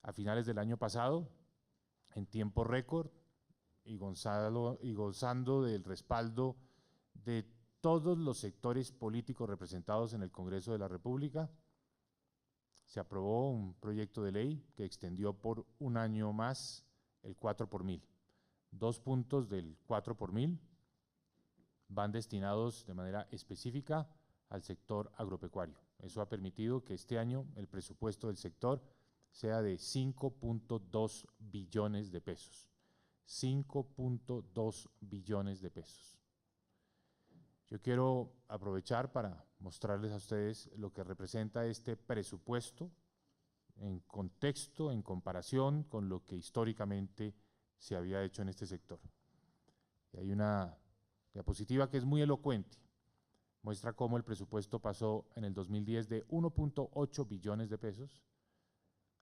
a finales del año pasado, en tiempo récord y gozando del respaldo de todos los sectores políticos representados en el Congreso de la República, se aprobó un proyecto de ley que extendió por un año más el 4 por mil. 2 puntos del 4 por mil van destinados de manera específica al sector agropecuario. Eso ha permitido que este año el presupuesto del sector sea de 5.2 billones de pesos. 5.2 billones de pesos. Yo quiero aprovechar para mostrarles a ustedes lo que representa este presupuesto en contexto, en comparación con lo que históricamente se había hecho en este sector. Y hay una diapositiva que es muy elocuente, muestra cómo el presupuesto pasó en el 2010 de 1.8 billones de pesos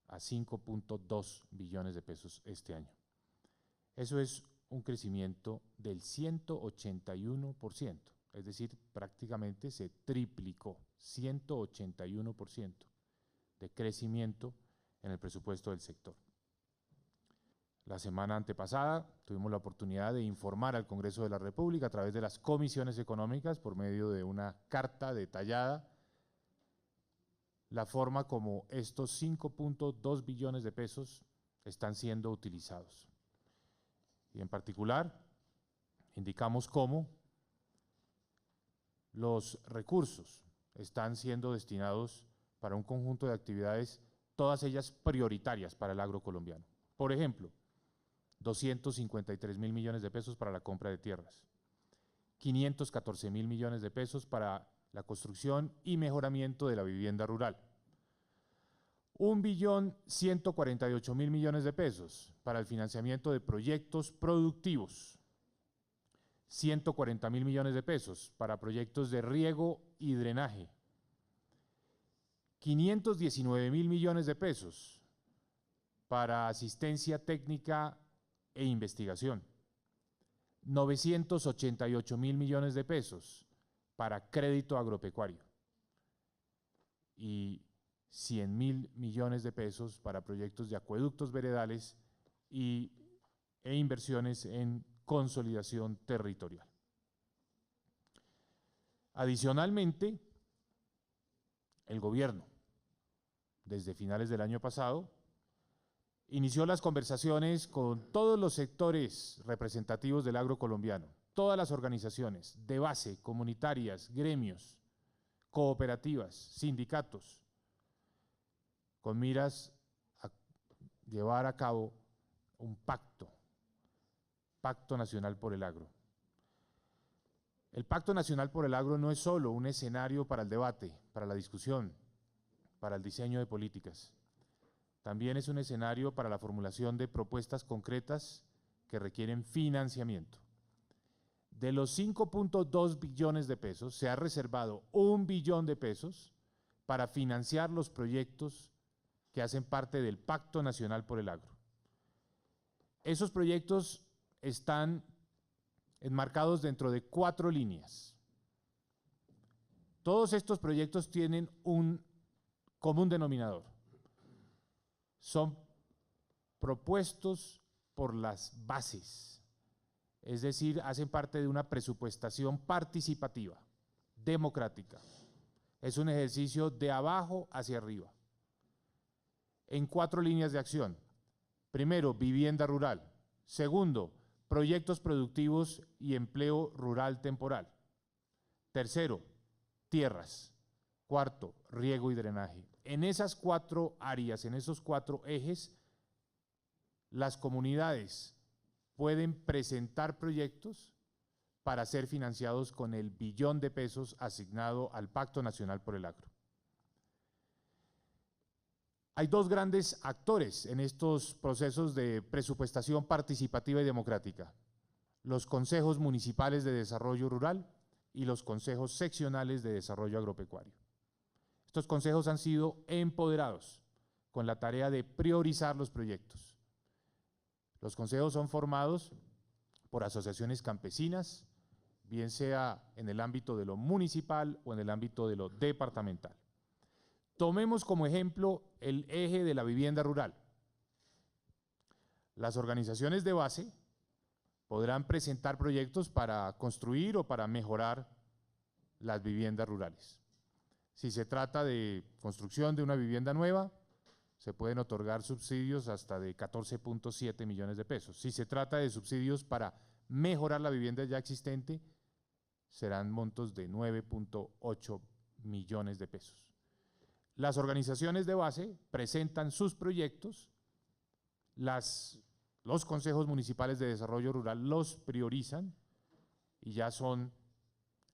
a 5.2 billones de pesos este año. Eso es un crecimiento del 181%, es decir, prácticamente se triplicó, 181% de crecimiento en el presupuesto del sector. La semana antepasada tuvimos la oportunidad de informar al Congreso de la República a través de las comisiones económicas por medio de una carta detallada la forma como estos 5.2 billones de pesos están siendo utilizados. Y en particular, indicamos cómo los recursos están siendo destinados para un conjunto de actividades, todas ellas prioritarias para el agro colombiano. Por ejemplo, 253.000 millones de pesos para la compra de tierras, 514.000 millones de pesos para la construcción y mejoramiento de la vivienda rural, 1.148.000 millones de pesos para el financiamiento de proyectos productivos, 140.000 millones de pesos para proyectos de riego y drenaje, 519.000 millones de pesos para asistencia técnica e investigación, 988.000 millones de pesos para crédito agropecuario y 100.000 millones de pesos para proyectos de acueductos veredales e inversiones en consolidación territorial. Adicionalmente, el gobierno, desde finales del año pasado, inició las conversaciones con todos los sectores representativos del agro colombiano, todas las organizaciones de base, comunitarias, gremios, cooperativas, sindicatos, con miras a llevar a cabo un pacto nacional por el agro. El Pacto Nacional por el Agro no es solo un escenario para el debate, para la discusión, para el diseño de políticas. También es un escenario para la formulación de propuestas concretas que requieren financiamiento. De los 5.2 billones de pesos, se ha reservado 1 billón de pesos para financiar los proyectos que hacen parte del Pacto Nacional por el Agro. Esos proyectos están enmarcados dentro de 4 líneas. Todos estos proyectos tienen un común denominador. Son propuestos por las bases, es decir, hacen parte de una presupuestación participativa, democrática. Es un ejercicio de abajo hacia arriba, en 4 líneas de acción. Primero, vivienda rural. Segundo, proyectos productivos y empleo rural temporal. Tercero, tierras. Cuarto, riego y drenaje. En esas 4 áreas, en esos 4 ejes, las comunidades pueden presentar proyectos para ser financiados con el billón de pesos asignado al Pacto Nacional por el Agro. Hay 2 grandes actores en estos procesos de presupuestación participativa y democrática: los consejos municipales de desarrollo rural y los consejos seccionales de desarrollo agropecuario. Estos consejos han sido empoderados con la tarea de priorizar los proyectos. Los consejos son formados por asociaciones campesinas, bien sea en el ámbito de lo municipal o en el ámbito de lo departamental. Tomemos como ejemplo el eje de la vivienda rural. Las organizaciones de base podrán presentar proyectos para construir o para mejorar las viviendas rurales. Si se trata de construcción de una vivienda nueva, se pueden otorgar subsidios hasta de 14.7 millones de pesos. Si se trata de subsidios para mejorar la vivienda ya existente, serán montos de 9.8 millones de pesos. Las organizaciones de base presentan sus proyectos, los consejos municipales de desarrollo rural los priorizan y ya son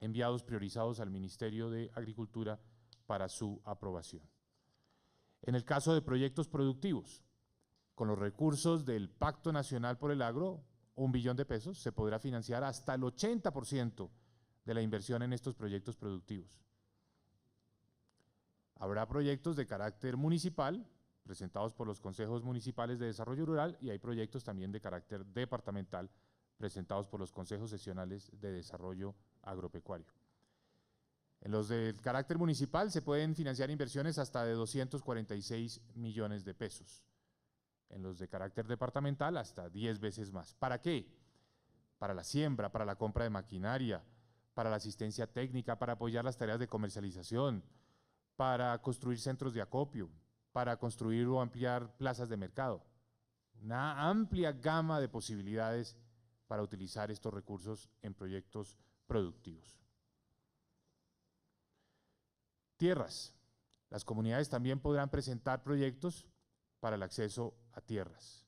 enviados priorizados al Ministerio de Agricultura para su aprobación. En el caso de proyectos productivos, con los recursos del Pacto Nacional por el Agro, 1 billón de pesos, se podrá financiar hasta el 80% de la inversión en estos proyectos productivos. Habrá proyectos de carácter municipal, presentados por los consejos municipales de desarrollo rural, y hay proyectos también de carácter departamental, presentados por los consejos seccionales de desarrollo agropecuario. En los de carácter municipal se pueden financiar inversiones hasta de 246 millones de pesos. En los de carácter departamental hasta 10 veces más. ¿Para qué? Para la siembra, para la compra de maquinaria, para la asistencia técnica, para apoyar las tareas de comercialización, para construir centros de acopio, para construir o ampliar plazas de mercado. Una amplia gama de posibilidades para utilizar estos recursos en proyectos productivos. Tierras. Las comunidades también podrán presentar proyectos para el acceso a tierras,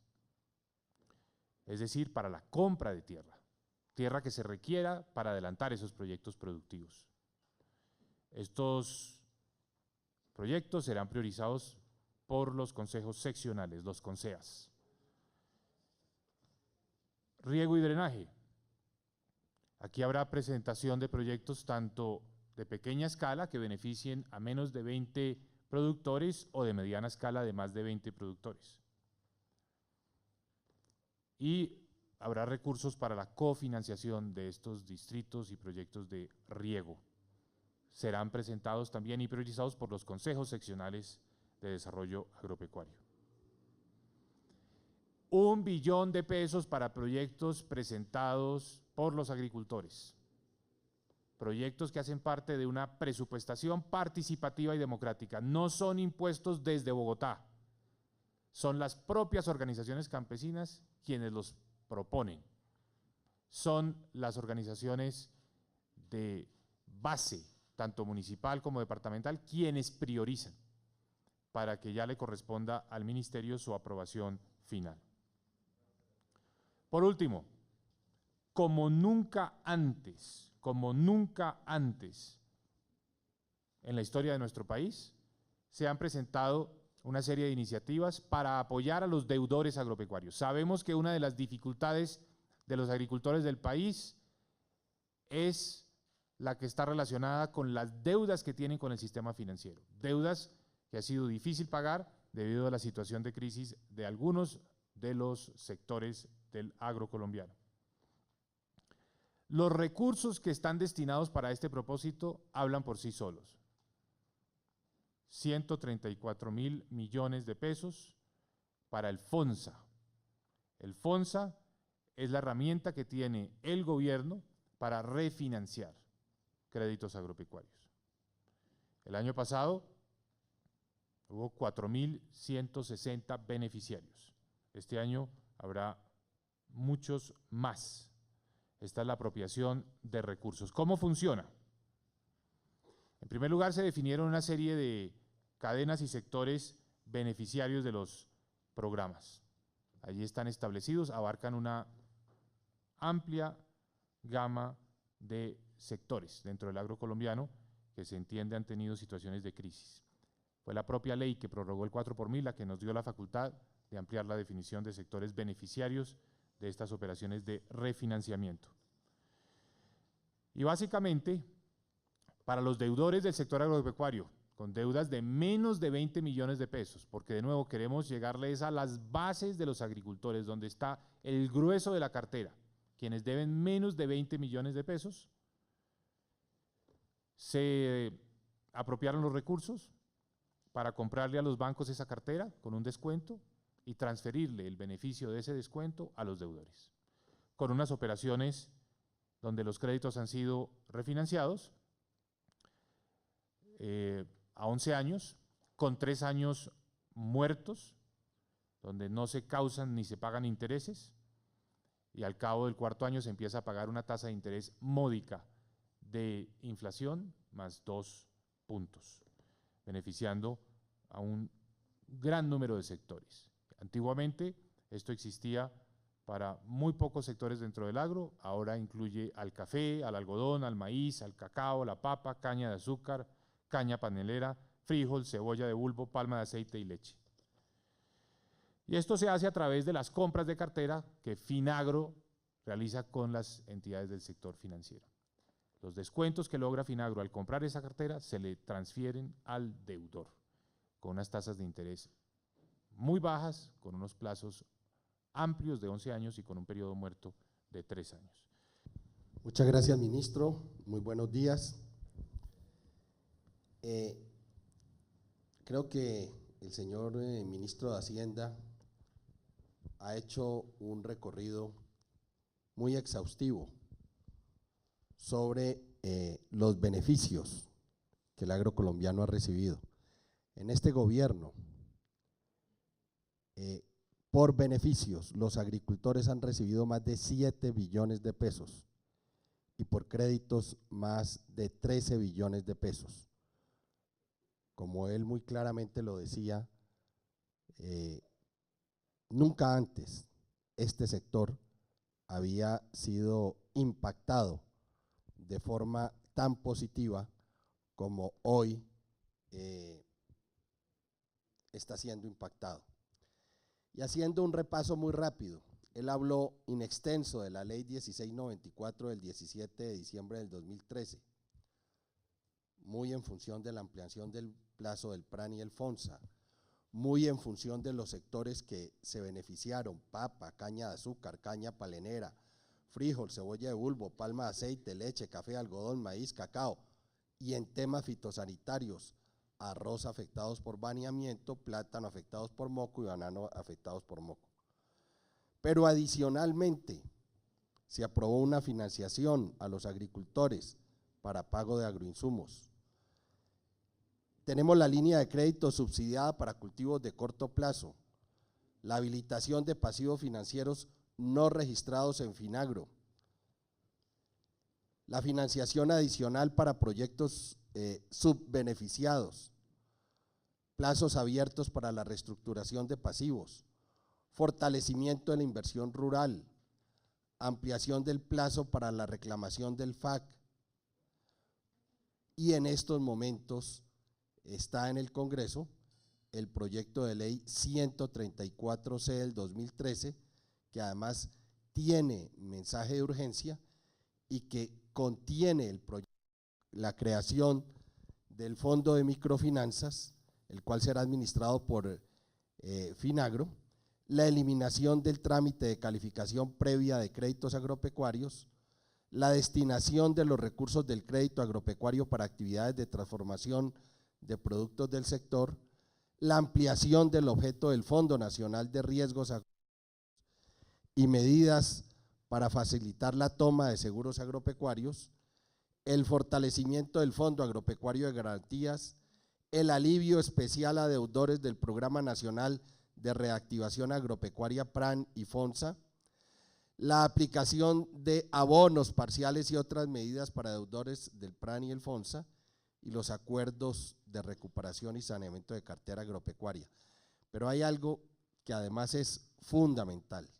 es decir, para la compra de tierra que se requiera para adelantar esos proyectos productivos. Estos proyectos serán priorizados por los consejos seccionales, los CONSEAS. Riego y drenaje. Aquí habrá presentación de proyectos tanto de pequeña escala que beneficien a menos de 20 productores o de mediana escala de más de 20 productores. Y habrá recursos para la cofinanciación de estos distritos y proyectos de riego. Serán presentados también y priorizados por los consejos seccionales de desarrollo agropecuario. 1 billón de pesos para proyectos presentados por los agricultores. Proyectos que hacen parte de una presupuestación participativa y democrática. No son impuestos desde Bogotá. Son las propias organizaciones campesinas quienes los proponen. Son las organizaciones de base, tanto municipal como departamental, quienes priorizan para que ya le corresponda al ministerio su aprobación final. Por último, como nunca antes en la historia de nuestro país, se han presentado una serie de iniciativas para apoyar a los deudores agropecuarios. Sabemos que una de las dificultades de los agricultores del país es la que está relacionada con las deudas que tienen con el sistema financiero. Deudas que ha sido difícil pagar debido a la situación de crisis de algunos de los sectores del agro colombiano. Los recursos que están destinados para este propósito hablan por sí solos. 134.000 millones de pesos para el FONSA. El FONSA es la herramienta que tiene el gobierno para refinanciar créditos agropecuarios. El año pasado hubo 4.160 beneficiarios. Este año habrá muchos más. Esta es la apropiación de recursos. ¿Cómo funciona? En primer lugar, se definieron una serie de cadenas y sectores beneficiarios de los programas. Allí están establecidos, abarcan una amplia gama de sectores dentro del agro colombiano que se entiende han tenido situaciones de crisis. Fue la propia ley que prorrogó el 4x1000 la que nos dio la facultad de ampliar la definición de sectores beneficiarios de estas operaciones de refinanciamiento. Y básicamente, para los deudores del sector agropecuario, con deudas de menos de 20 millones de pesos, porque de nuevo queremos llegarles a las bases de los agricultores, donde está el grueso de la cartera, quienes deben menos de 20 millones de pesos, se apropiaron los recursos para comprarle a los bancos esa cartera con un descuento y transferirle el beneficio de ese descuento a los deudores, con unas operaciones donde los créditos han sido refinanciados a 11 años, con 3 años muertos, donde no se causan ni se pagan intereses, y al cabo del cuarto año se empieza a pagar una tasa de interés módica de inflación más 2 puntos, beneficiando a un gran número de sectores. Antiguamente esto existía para muy pocos sectores dentro del agro, ahora incluye al café, al algodón, al maíz, al cacao, la papa, caña de azúcar, caña panelera, frijol, cebolla de bulbo, palma de aceite y leche. Y esto se hace a través de las compras de cartera que Finagro realiza con las entidades del sector financiero. Los descuentos que logra Finagro al comprar esa cartera se le transfieren al deudor, con unas tasas de interés muy bajas, con unos plazos amplios de 11 años y con un periodo muerto de 3 años. Muchas gracias, ministro. Muy buenos días. Creo que el señor ministro de Hacienda ha hecho un recorrido muy exhaustivo sobre los beneficios que el agro colombiano ha recibido. En este gobierno, por beneficios, los agricultores han recibido más de 7 billones de pesos y por créditos más de 13 billones de pesos. Como él muy claramente lo decía, nunca antes este sector había sido impactado de forma tan positiva como hoy está siendo impactado. Y haciendo un repaso muy rápido, él habló in extenso de la ley 1694 del 17 de diciembre del 2013, muy en función de la ampliación del plazo del PRAN y el FONSA, muy en función de los sectores que se beneficiaron: papa, caña de azúcar, caña palenera, frijol, cebolla de bulbo, palma de aceite, leche, café, algodón, maíz, cacao, y en temas fitosanitarios, arroz afectados por baneamiento, plátano afectados por moco y banano afectados por moco. Pero adicionalmente se aprobó una financiación a los agricultores para pago de agroinsumos. Tenemos la línea de crédito subsidiada para cultivos de corto plazo, la habilitación de pasivos financieros no registrados en Finagro, la financiación adicional para proyectos subbeneficiados, plazos abiertos para la reestructuración de pasivos, fortalecimiento de la inversión rural, ampliación del plazo para la reclamación del FAC, y en estos momentos está en el Congreso el proyecto de ley 134C del 2013, que además tiene mensaje de urgencia y que contiene la creación del Fondo de Microfinanzas, el cual será administrado por Finagro, la eliminación del trámite de calificación previa de créditos agropecuarios, la destinación de los recursos del crédito agropecuario para actividades de transformación de productos del sector, la ampliación del objeto del Fondo Nacional de Riesgos y medidas para facilitar la toma de seguros agropecuarios, el fortalecimiento del Fondo Agropecuario de Garantías, el alivio especial a deudores del Programa Nacional de Reactivación Agropecuaria PRAN y FONSA, la aplicación de abonos parciales y otras medidas para deudores del PRAN y el FONSA, y los acuerdos de recuperación y saneamiento de cartera agropecuaria. Pero hay algo que además es fundamental: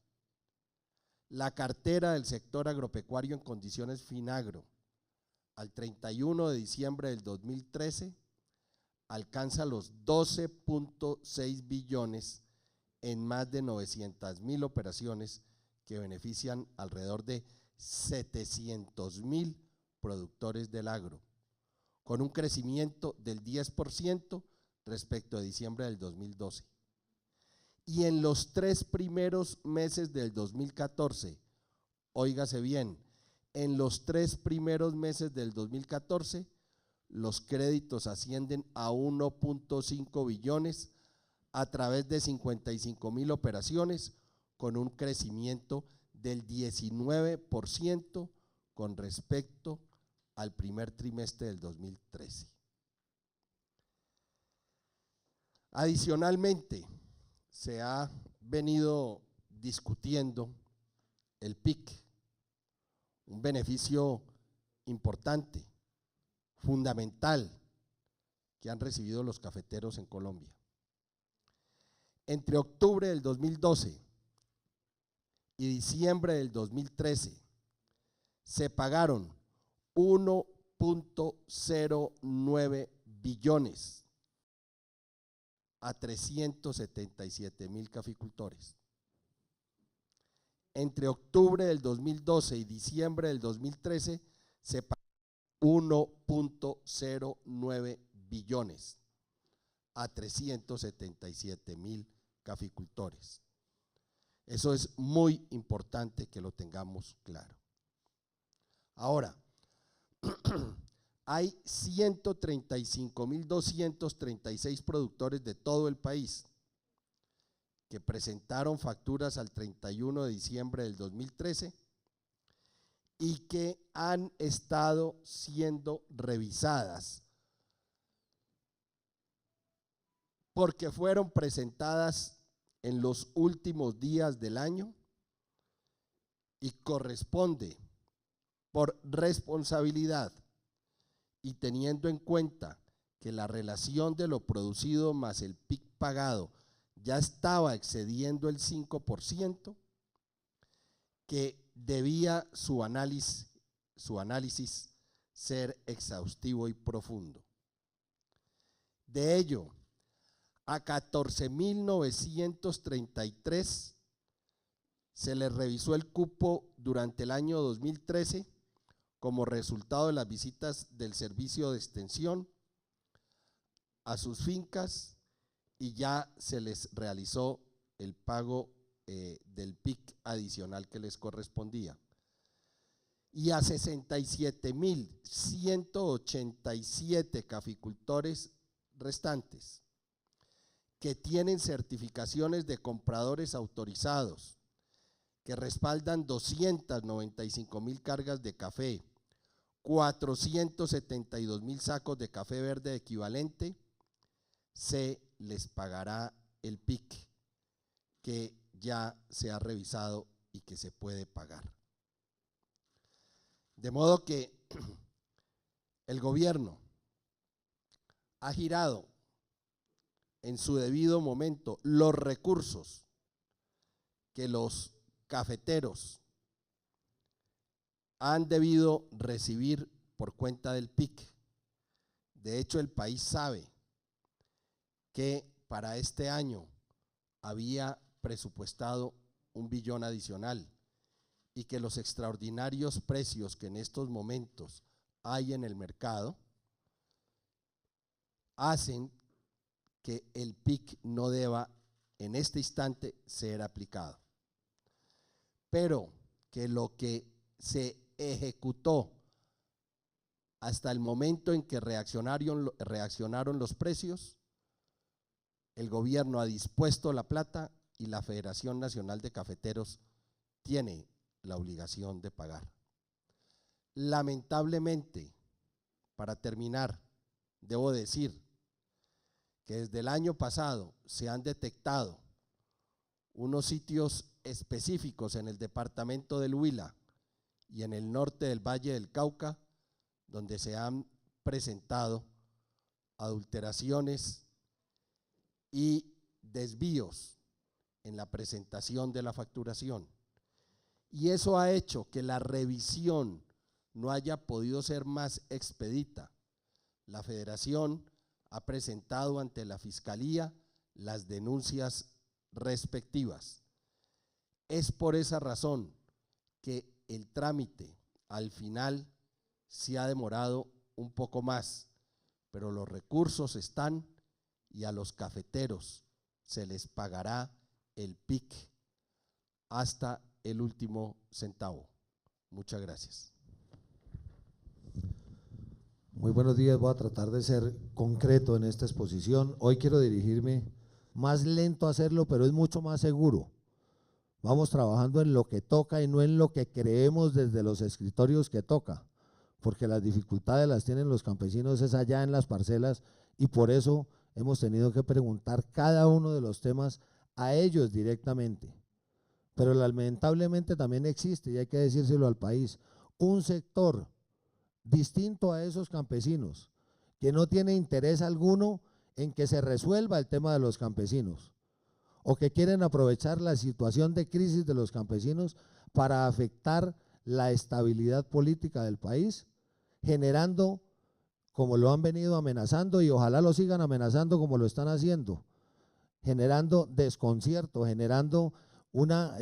la cartera del sector agropecuario en condiciones Finagro al 31 de diciembre del 2013 alcanza los 12.6 billones en más de 900.000 operaciones que benefician alrededor de 700.000 productores del agro, con un crecimiento del 10% respecto a diciembre del 2012. Y en los 3 primeros meses del 2014, óigase bien, en los 3 primeros meses del 2014, los créditos ascienden a 1.5 billones a través de 55.000 operaciones con un crecimiento del 19% con respecto al primer trimestre del 2013. Adicionalmente, se ha venido discutiendo el PIC, un beneficio importante, fundamental, que han recibido los cafeteros en Colombia. Entre octubre del 2012 y diciembre del 2013 se pagaron 1.09 billones a 377.000 caficultores. Entre octubre del 2012 y diciembre del 2013 se pagaron 1.09 billones a 377.000 caficultores. Eso es muy importante que lo tengamos claro. Ahora, hay 135.236 productores de todo el país que presentaron facturas al 31 de diciembre del 2013 y que han estado siendo revisadas porque fueron presentadas en los últimos días del año y corresponde por responsabilidad y teniendo en cuenta que la relación de lo producido más el PIC pagado ya estaba excediendo el 5%, que debía su análisis ser exhaustivo y profundo. De ello, a 14.933 se les revisó el cupo durante el año 2013 como resultado de las visitas del servicio de extensión a sus fincas y ya se les realizó el pago del PIC adicional que les correspondía. Y a 67.187 caficultores restantes que tienen certificaciones de compradores autorizados, que respaldan 295.000 cargas de café, 472.000 sacos de café verde equivalente, se les pagará el PIC que ya se ha revisado y que se puede pagar. De modo que el gobierno ha girado en su debido momento los recursos que los cafeteros han debido recibir por cuenta del PIC. De hecho, el país sabe que para este año había presupuestado 1 billón adicional y que los extraordinarios precios que en estos momentos hay en el mercado hacen que el PIC no deba en este instante ser aplicado, pero que lo que se ejecutó hasta el momento en que reaccionaron los precios, el gobierno ha dispuesto la plata y la Federación Nacional de Cafeteros tiene la obligación de pagar. Lamentablemente, para terminar, debo decir que desde el año pasado se han detectado unos sitios específicos en el departamento del Huila y en el norte del Valle del Cauca, donde se han presentado adulteraciones y desvíos en la presentación de la facturación. Y eso ha hecho que la revisión no haya podido ser más expedita. La Federación ha presentado ante la Fiscalía las denuncias respectivas. Es por esa razón que el trámite al final se ha demorado un poco más, pero los recursos están y a los cafeteros se les pagará el PIC hasta el último centavo. Muchas gracias. Muy buenos días, voy a tratar de ser concreto en esta exposición. Hoy quiero dirigirme más lento hacerlo, pero es mucho más seguro. Vamos trabajando en lo que toca y no en lo que creemos desde los escritorios que toca, porque las dificultades las tienen los campesinos es allá en las parcelas, y por eso hemos tenido que preguntar cada uno de los temas a ellos directamente. Pero lamentablemente también existe, y hay que decírselo al país, un sector distinto a esos campesinos que no tiene interés alguno en que se resuelva el tema de los campesinos, o que quieren aprovechar la situación de crisis de los campesinos para afectar la estabilidad política del país, generando, como lo han venido amenazando y ojalá lo sigan amenazando como lo están haciendo, generando desconcierto, generando una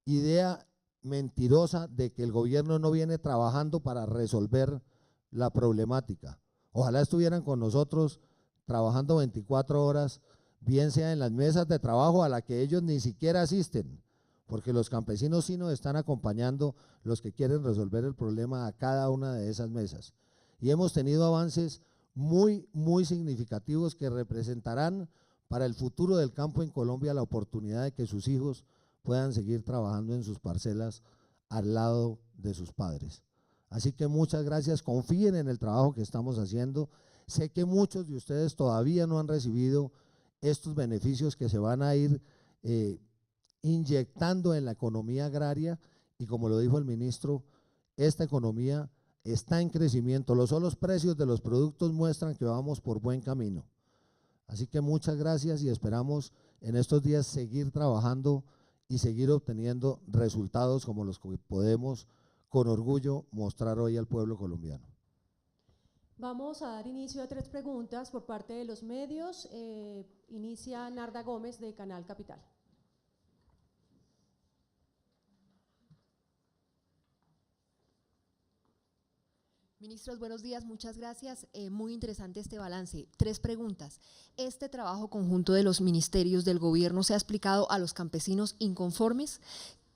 idea mentirosa de que el gobierno no viene trabajando para resolver la problemática. Ojalá estuvieran con nosotros trabajando 24 horas, bien sea en las mesas de trabajo a la que ellos ni siquiera asisten, porque los campesinos sí nos están acompañando, los que quieren resolver el problema a cada una de esas mesas. Y hemos tenido avances muy significativos que representarán para el futuro del campo en Colombia la oportunidad de que sus hijos puedan seguir trabajando en sus parcelas al lado de sus padres. Así que muchas gracias, confíen en el trabajo que estamos haciendo. Sé que muchos de ustedes todavía no han recibido estos beneficios que se van a ir inyectando en la economía agraria, y como lo dijo el ministro, esta economía está en crecimiento. Los solos precios de los productos muestran que vamos por buen camino. Así que muchas gracias y esperamos en estos días seguir trabajando y seguir obteniendo resultados como los que podemos con orgullo mostrar hoy al pueblo colombiano. Vamos a dar inicio a 3 preguntas por parte de los medios. Inicia Narda Gómez de Canal Capital. Ministros, buenos días, muchas gracias. Muy interesante este balance. 3 preguntas. ¿Este trabajo conjunto de los ministerios del gobierno se ha explicado a los campesinos inconformes?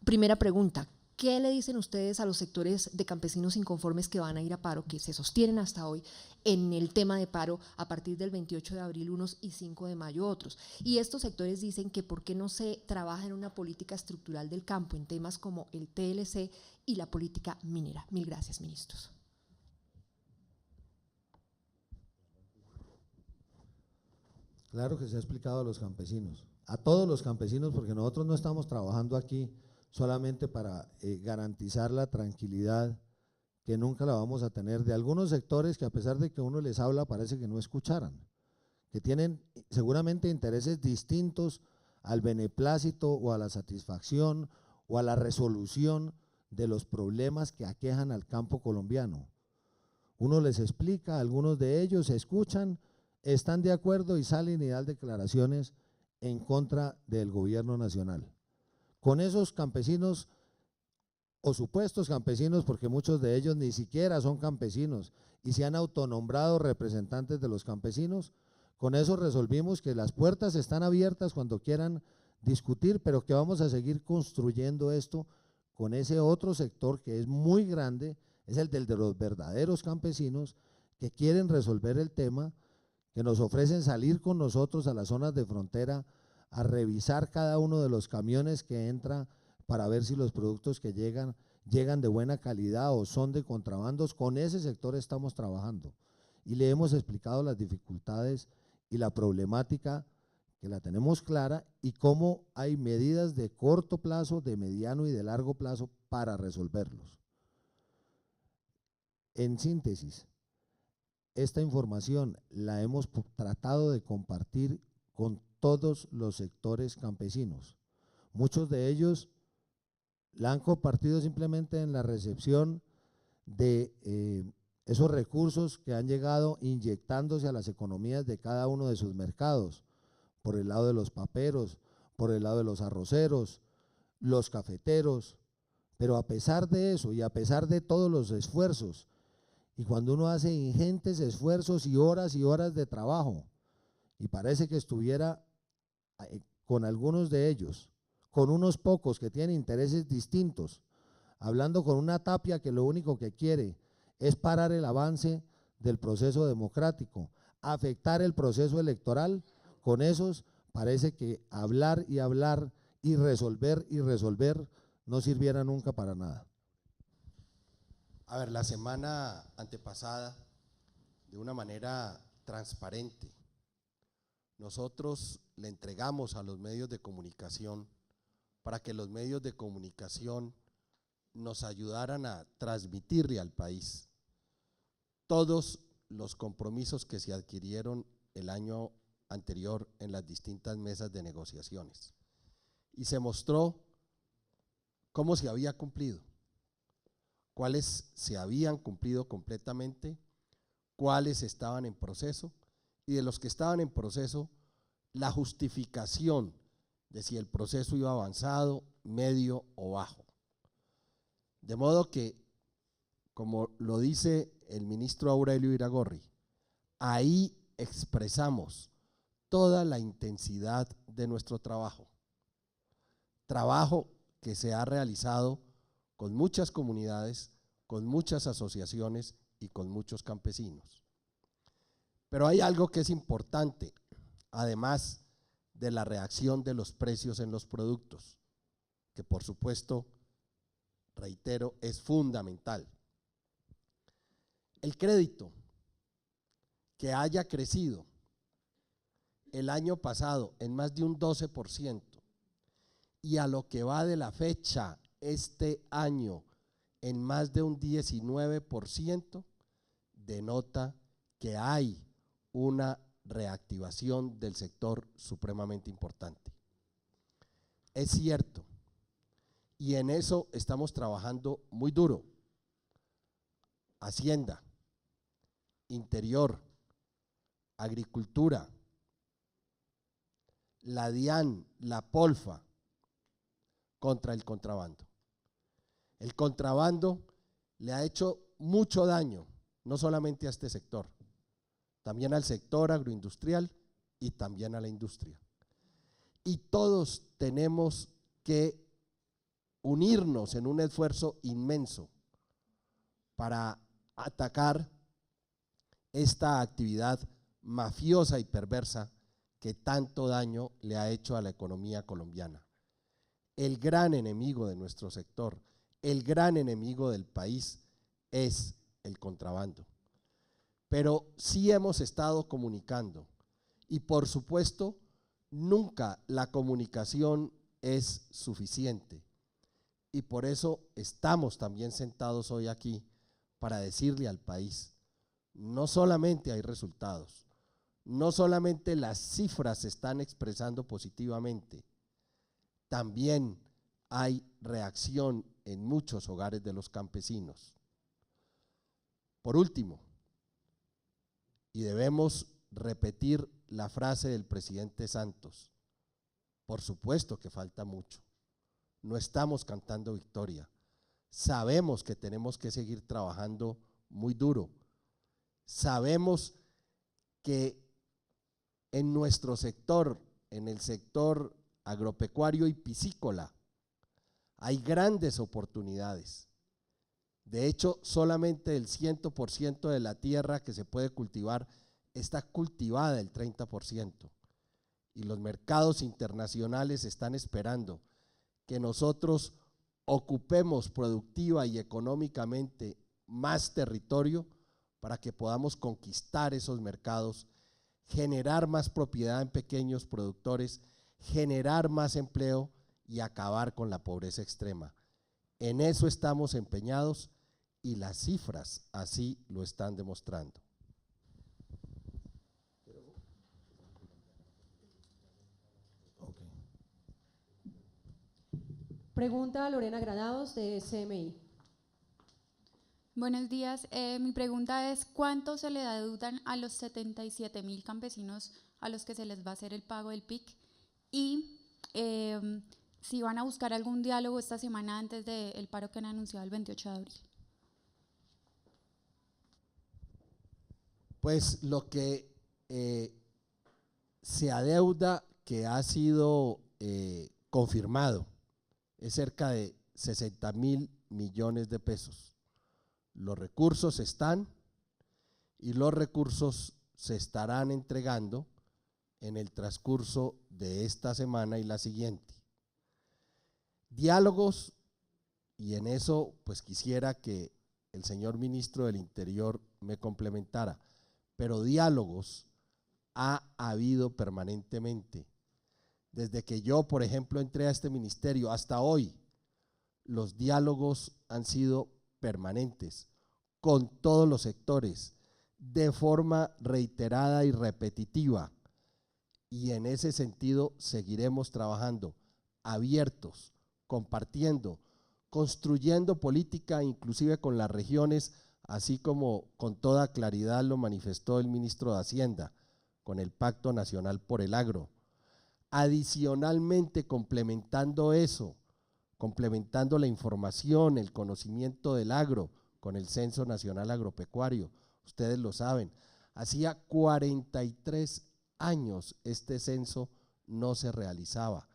Primera pregunta, ¿qué le dicen ustedes a los sectores de campesinos inconformes que van a ir a paro, que se sostienen hasta hoy en el tema de paro a partir del 28 de abril unos y 5 de mayo otros? Y estos sectores dicen que ¿por qué no se trabaja en una política estructural del campo en temas como el TLC y la política minera? Mil gracias, ministros. Claro que se ha explicado a los campesinos, a todos los campesinos, porque nosotros no estamos trabajando aquí solamente para garantizar la tranquilidad que nunca la vamos a tener de algunos sectores que a pesar de que uno les habla parece que no escucharan, que tienen seguramente intereses distintos al beneplácito o a la satisfacción o a la resolución de los problemas que aquejan al campo colombiano. Uno les explica, algunos de ellos se escuchan, están de acuerdo y salen y dan declaraciones en contra del gobierno nacional. Con esos campesinos o supuestos campesinos, porque muchos de ellos ni siquiera son campesinos y se han autonombrado representantes de los campesinos, con eso resolvimos que las puertas están abiertas cuando quieran discutir, pero que vamos a seguir construyendo esto con ese otro sector que es muy grande, es el de los verdaderos campesinos que quieren resolver el tema, que nos ofrecen salir con nosotros a las zonas de frontera a revisar cada uno de los camiones que entra para ver si los productos que llegan de buena calidad o son de contrabandos. Con ese sector estamos trabajando y le hemos explicado las dificultades y la problemática que la tenemos clara y cómo hay medidas de corto plazo, de mediano y de largo plazo para resolverlos. En síntesis, esta información la hemos tratado de compartir con todos los sectores campesinos. Muchos de ellos la han compartido simplemente en la recepción de esos recursos que han llegado inyectándose a las economías de cada uno de sus mercados, por el lado de los paperos, por el lado de los arroceros, los cafeteros, pero a pesar de eso y a pesar de todos los esfuerzos, y cuando uno hace ingentes esfuerzos y horas de trabajo, y parece que estuviera con algunos de ellos, con unos pocos que tienen intereses distintos, hablando con una Tapia que lo único que quiere es parar el avance del proceso democrático, afectar el proceso electoral, con esos parece que hablar y hablar y resolver no sirviera nunca para nada. A ver, la semana antepasada, de una manera transparente, nosotros le entregamos a los medios de comunicación para que los medios de comunicación nos ayudaran a transmitirle al país todos los compromisos que se adquirieron el año anterior en las distintas mesas de negociaciones. Y se mostró cómo se había cumplido, cuáles se habían cumplido completamente, cuáles estaban en proceso, y de los que estaban en proceso, la justificación de si el proceso iba avanzado, medio o bajo. De modo que, como lo dice el ministro Aurelio Iragorri, ahí expresamos toda la intensidad de nuestro trabajo. Trabajo que se ha realizado con muchas comunidades, con muchas asociaciones y con muchos campesinos. Pero hay algo que es importante, además de la reacción de los precios en los productos, que por supuesto, reitero, es fundamental. El crédito que haya crecido el año pasado en más de un 12% y a lo que va de la fecha este año en más de un 19%, denota que hay una reactivación del sector supremamente importante. Es cierto, y en eso estamos trabajando muy duro. Hacienda, Interior, Agricultura, la DIAN, la Polfa, contra el contrabando. El contrabando le ha hecho mucho daño, no solamente a este sector, también al sector agroindustrial y también a la industria. Y todos tenemos que unirnos en un esfuerzo inmenso para atacar esta actividad mafiosa y perversa que tanto daño le ha hecho a la economía colombiana. El gran enemigo de nuestro sector, el gran enemigo del país es el contrabando. Pero sí hemos estado comunicando y por supuesto nunca la comunicación es suficiente y por eso estamos también sentados hoy aquí para decirle al país, no solamente hay resultados, no solamente las cifras se están expresando positivamente, también hay reacción en muchos hogares de los campesinos. Por último, y debemos repetir la frase del presidente Santos, por supuesto que falta mucho, no estamos cantando victoria, sabemos que tenemos que seguir trabajando muy duro, sabemos que en nuestro sector, en el sector agropecuario y piscícola, hay grandes oportunidades. De hecho, solamente el 100% de la tierra que se puede cultivar está cultivada el 30%. Y los mercados internacionales están esperando que nosotros ocupemos productiva y económicamente más territorio para que podamos conquistar esos mercados, generar más propiedad en pequeños productores, generar más empleo y acabar con la pobreza extrema. En eso estamos empeñados y las cifras así lo están demostrando. Pregunta a Lorena Granados de CMI. Buenos días, mi pregunta es ¿cuánto se le adeudan a los 77.000 campesinos a los que se les va a hacer el pago del PIC? Y si van a buscar algún diálogo esta semana antes del paro que han anunciado el 28 de abril. Pues lo que se adeuda, que ha sido confirmado, es cerca de 60.000 millones de pesos. Los recursos están y los recursos se estarán entregando en el transcurso de esta semana y la siguiente. Diálogos, y en eso pues quisiera que el señor ministro del Interior me complementara, pero diálogos ha habido permanentemente. Desde que yo, por ejemplo, entré a este ministerio hasta hoy, los diálogos han sido permanentes con todos los sectores, de forma reiterada y repetitiva, y en ese sentido seguiremos trabajando abiertos, compartiendo, construyendo política inclusive con las regiones, así como con toda claridad lo manifestó el ministro de Hacienda, con el Pacto Nacional por el Agro. Adicionalmente, complementando eso, complementando la información, el conocimiento del agro con el Censo Nacional Agropecuario, ustedes lo saben, hacía 43 años este censo no se realizaba.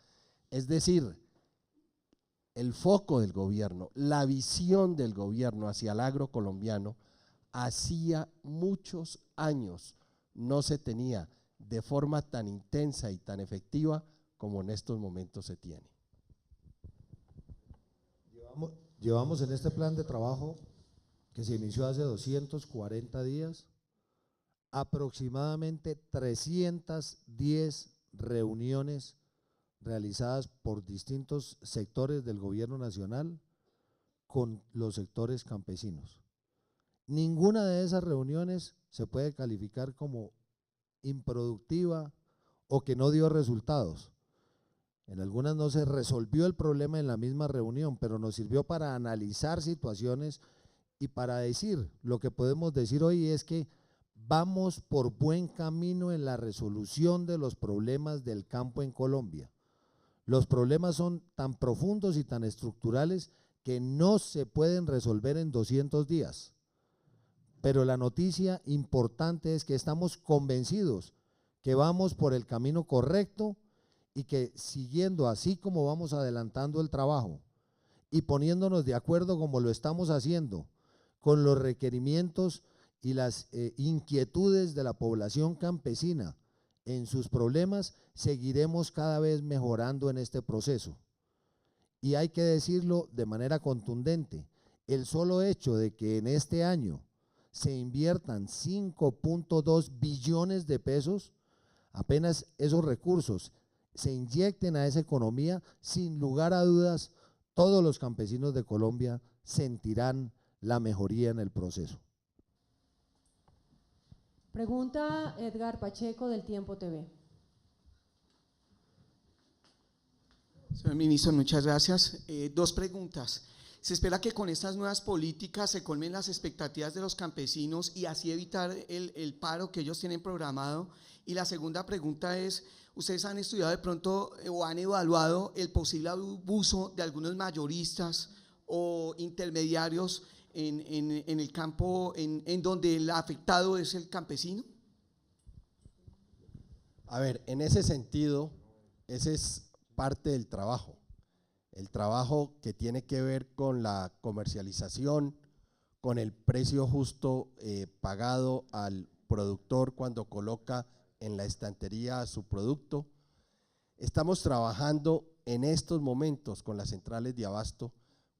Es decir, el foco del gobierno, la visión del gobierno hacia el agro colombiano, hacía muchos años no se tenía de forma tan intensa y tan efectiva como en estos momentos se tiene. Llevamos en este plan de trabajo que se inició hace 240 días, aproximadamente 310 reuniones realizadas por distintos sectores del gobierno nacional con los sectores campesinos. Ninguna de esas reuniones se puede calificar como improductiva o que no dio resultados. En algunas no se resolvió el problema en la misma reunión, pero nos sirvió para analizar situaciones y para decir, lo que podemos decir hoy es que vamos por buen camino en la resolución de los problemas del campo en Colombia. Los problemas son tan profundos y tan estructurales que no se pueden resolver en 200 días. Pero la noticia importante es que estamos convencidos que vamos por el camino correcto y que siguiendo así como vamos adelantando el trabajo y poniéndonos de acuerdo como lo estamos haciendo con los requerimientos y las inquietudes de la población campesina en sus problemas, seguiremos cada vez mejorando en este proceso. Y hay que decirlo de manera contundente, el solo hecho de que en este año se inviertan 5.2 billones de pesos, apenas esos recursos se inyecten a esa economía, sin lugar a dudas, todos los campesinos de Colombia sentirán la mejoría en el proceso. Pregunta Edgar Pacheco del Tiempo TV. Señor ministro, muchas gracias. Dos preguntas. ¿Se espera que con estas nuevas políticas se colmen las expectativas de los campesinos y así evitar el paro que ellos tienen programado? Y la segunda pregunta es, ¿ustedes han estudiado de pronto o han evaluado el posible abuso de algunos mayoristas o intermediarios en el campo en donde el afectado es el campesino? A ver, en ese sentido, ese es parte del trabajo. El trabajo que tiene que ver con la comercialización, con el precio justo pagado al productor cuando coloca en la estantería su producto. Estamos trabajando en estos momentos con las centrales de abasto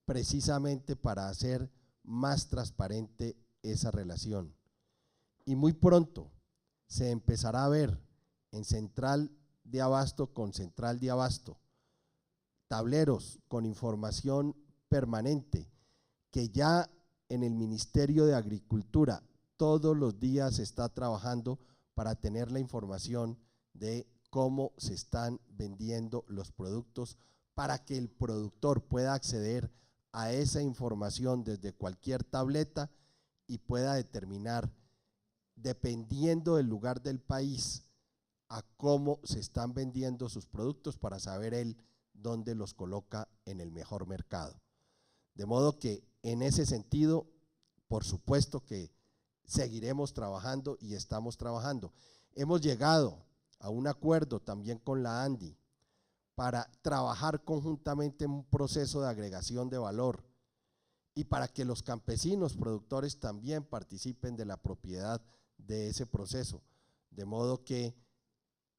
precisamente para hacer más transparente esa relación. Y muy pronto se empezará a ver en central de abasto con central de abasto tableros con información permanente que ya en el Ministerio de Agricultura todos los días se está trabajando para tener la información de cómo se están vendiendo los productos para que el productor pueda acceder a esa información desde cualquier tableta y pueda determinar, dependiendo del lugar del país, a cómo se están vendiendo sus productos para saber él dónde los coloca en el mejor mercado. De modo que en ese sentido, por supuesto que seguiremos trabajando y estamos trabajando. Hemos llegado a un acuerdo también con la ANDI para trabajar conjuntamente en un proceso de agregación de valor y para que los campesinos productores también participen de la propiedad de ese proceso, de modo que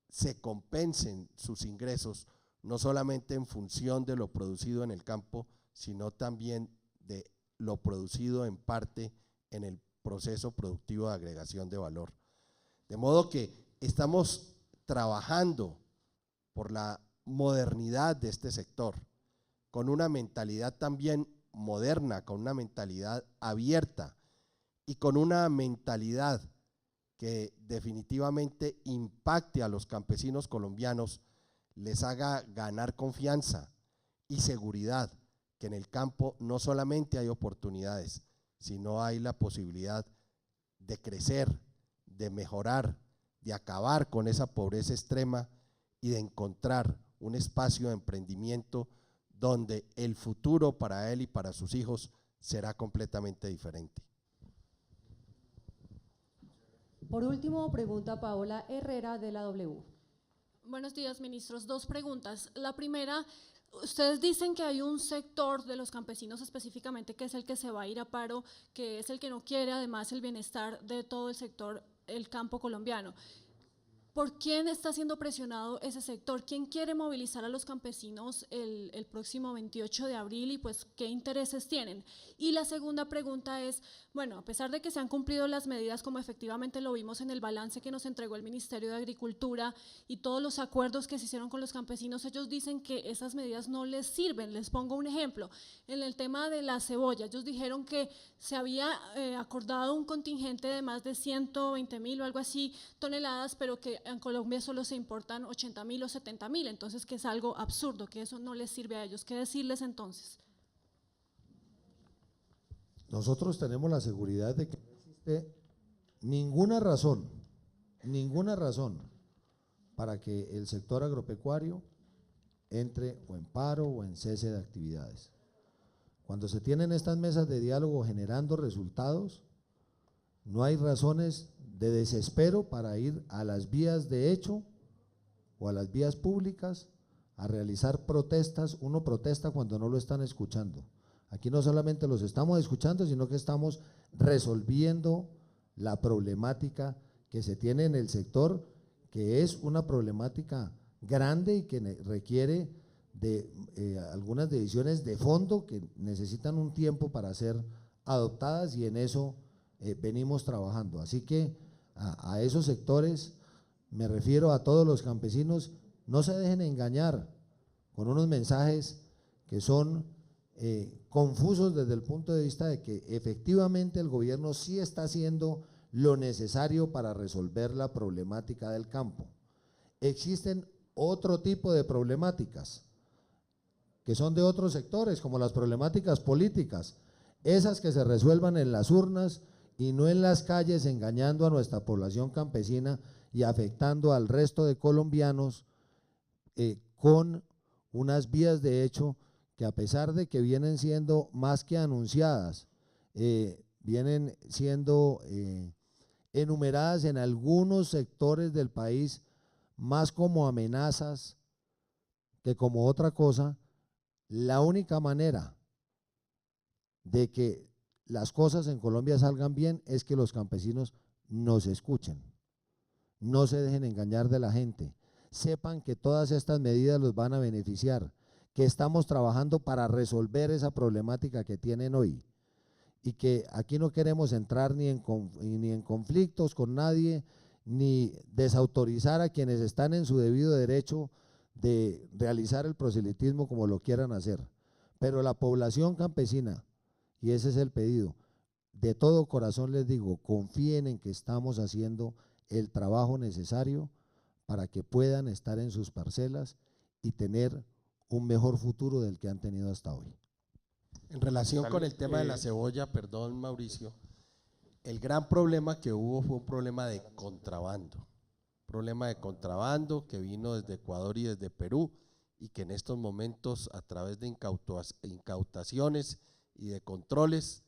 se compensen sus ingresos, no solamente en función de lo producido en el campo, sino también de lo producido en parte en el proceso productivo de agregación de valor. De modo que estamos trabajando por la modernidad de este sector, con una mentalidad también moderna, con una mentalidad abierta y con una mentalidad que definitivamente impacte a los campesinos colombianos, les haga ganar confianza y seguridad, que en el campo no solamente hay oportunidades, sino hay la posibilidad de crecer, de mejorar, de acabar con esa pobreza extrema y de encontrar un espacio de emprendimiento donde el futuro para él y para sus hijos será completamente diferente. Por último, pregunta Paola Herrera de la W. Buenos días, ministros. Dos preguntas. La primera, ustedes dicen que hay un sector de los campesinos específicamente que es el que se va a ir a paro, que es el que no quiere además el bienestar de todo el sector, el campo colombiano. ¿Por quién está siendo presionado ese sector? ¿Quién quiere movilizar a los campesinos el próximo 28 de abril y pues qué intereses tienen? Y la segunda pregunta es, bueno, a pesar de que se han cumplido las medidas como efectivamente lo vimos en el balance que nos entregó el Ministerio de Agricultura y todos los acuerdos que se hicieron con los campesinos, ellos dicen que esas medidas no les sirven. Les pongo un ejemplo, en el tema de la cebolla, ellos dijeron que se había acordado un contingente de más de 120.000 o algo así toneladas, pero que en Colombia solo se importan 80.000 o 70.000, entonces que es algo absurdo, que eso no les sirve a ellos. ¿Qué decirles entonces? Nosotros tenemos la seguridad de que no existe ninguna razón para que el sector agropecuario entre o en paro o en cese de actividades. Cuando se tienen estas mesas de diálogo generando resultados, no hay razones de desespero para ir a las vías de hecho o a las vías públicas a realizar protestas. Uno protesta cuando no lo están escuchando. Aquí no solamente los estamos escuchando, sino que estamos resolviendo la problemática que se tiene en el sector, que es una problemática grande y que requiere de algunas decisiones de fondo que necesitan un tiempo para ser adoptadas, y en eso venimos trabajando. Así que a esos sectores, me refiero a todos los campesinos, no se dejen engañar con unos mensajes que son confusos desde el punto de vista de que efectivamente el gobierno sí está haciendo lo necesario para resolver la problemática del campo. Existen otro tipo de problemáticas que son de otros sectores, como las problemáticas políticas, esas que se resuelvan en las urnas y no en las calles, engañando a nuestra población campesina y afectando al resto de colombianos con unas vías de hecho que, a pesar de que vienen siendo más que anunciadas, vienen siendo enumeradas en algunos sectores del país más como amenazas que como otra cosa. La única manera de que las cosas en Colombia salgan bien es que los campesinos nos escuchen, no se dejen engañar de la gente, sepan que todas estas medidas los van a beneficiar, que estamos trabajando para resolver esa problemática que tienen hoy, y que aquí no queremos entrar ni en conflictos con nadie, ni desautorizar a quienes están en su debido derecho de realizar el proselitismo como lo quieran hacer. Pero la población campesina, y ese es el pedido, de todo corazón les digo, confíen en que estamos haciendo el trabajo necesario para que puedan estar en sus parcelas y tener un mejor futuro del que han tenido hasta hoy. En relación con el tema de la cebolla, perdón Mauricio, el gran problema que hubo fue un problema de contrabando. Que vino desde Ecuador y desde Perú, y que en estos momentos, a través de incautaciones y de controles,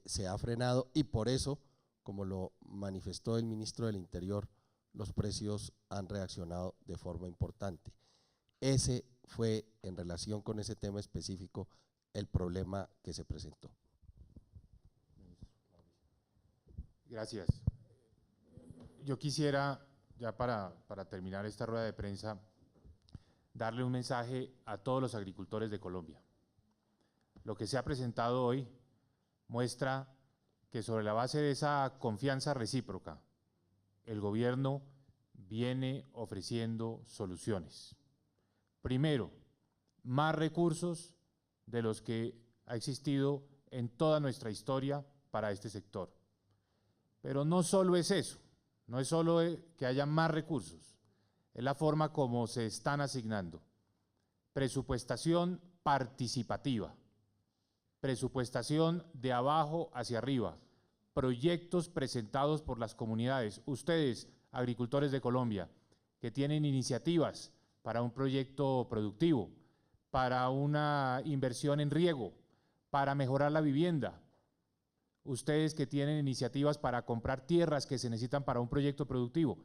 se ha frenado, y por eso, como lo manifestó el ministro del Interior, los precios han reaccionado de forma importante. Ese fue, en relación con ese tema específico, el problema que se presentó. Gracias. Yo quisiera ya para terminar esta rueda de prensa, darle un mensaje a todos los agricultores de Colombia. Lo que se ha presentado hoy muestra que sobre la base de esa confianza recíproca, el gobierno viene ofreciendo soluciones. Primero, más recursos de los que ha existido en toda nuestra historia para este sector. Pero no solo es eso, no es solo que haya más recursos, es la forma como se están asignando. Presupuestación participativa, presupuestación de abajo hacia arriba, proyectos presentados por las comunidades. Ustedes, agricultores de Colombia, que tienen iniciativas para un proyecto productivo, para una inversión en riego, para mejorar la vivienda. Ustedes que tienen iniciativas para comprar tierras que se necesitan para un proyecto productivo.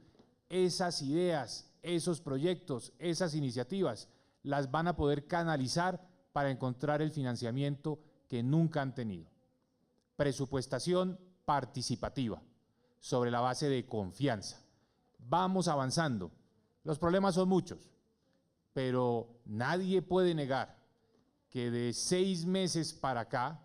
Esas ideas, esos proyectos, esas iniciativas las van a poder canalizar para encontrar el financiamiento que nunca han tenido. Presupuestación participativa, sobre la base de confianza. Vamos avanzando. Los problemas son muchos, pero nadie puede negar que de 6 meses para acá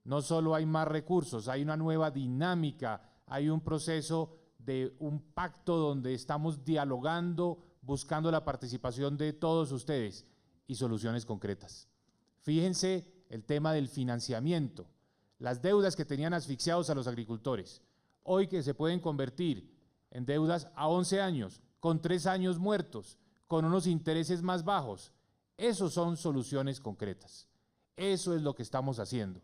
no solo hay más recursos, hay una nueva dinámica, hay un proceso de un pacto donde estamos dialogando, buscando la participación de todos ustedes y soluciones concretas. Fíjense el tema del financiamiento, las deudas que tenían asfixiados a los agricultores, hoy que se pueden convertir en deudas a 11 años, con 3 años muertos, con unos intereses más bajos. Esos son soluciones concretas. Eso es lo que estamos haciendo,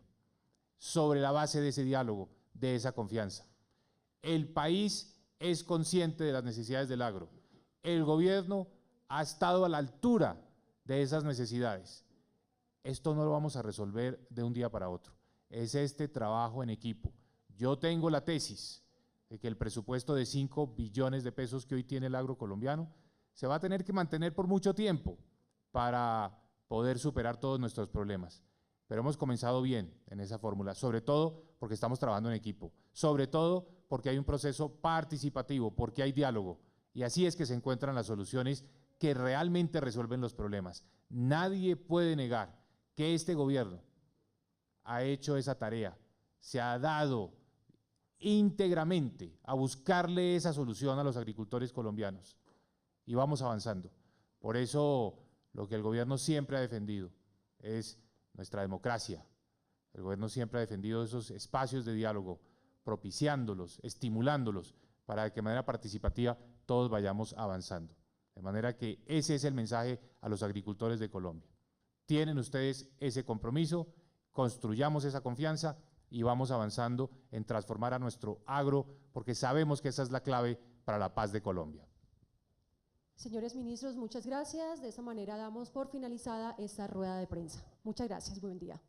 sobre la base de ese diálogo, de esa confianza. El país es consciente de las necesidades del agro. El gobierno ha estado a la altura de esas necesidades. Esto no lo vamos a resolver de un día para otro. Es este trabajo en equipo. Yo tengo la tesis de que el presupuesto de 5 billones de pesos que hoy tiene el agro colombiano se va a tener que mantener por mucho tiempo para poder superar todos nuestros problemas. Pero hemos comenzado bien en esa fórmula, sobre todo porque estamos trabajando en equipo, sobre todo porque hay un proceso participativo, porque hay diálogo, y así es que se encuentran las soluciones que realmente resuelven los problemas. Nadie puede negar que este gobierno ha hecho esa tarea, se ha dado íntegramente a buscarle esa solución a los agricultores colombianos, y vamos avanzando. Por eso lo que el gobierno siempre ha defendido es nuestra democracia. El gobierno siempre ha defendido esos espacios de diálogo, propiciándolos, estimulándolos, para que de manera participativa todos vayamos avanzando. De manera que ese es el mensaje a los agricultores de Colombia. Tienen ustedes ese compromiso, construyamos esa confianza y vamos avanzando en transformar a nuestro agro, porque sabemos que esa es la clave para la paz de Colombia. Señores ministros, muchas gracias. De esa manera damos por finalizada esta rueda de prensa. Muchas gracias. Buen día.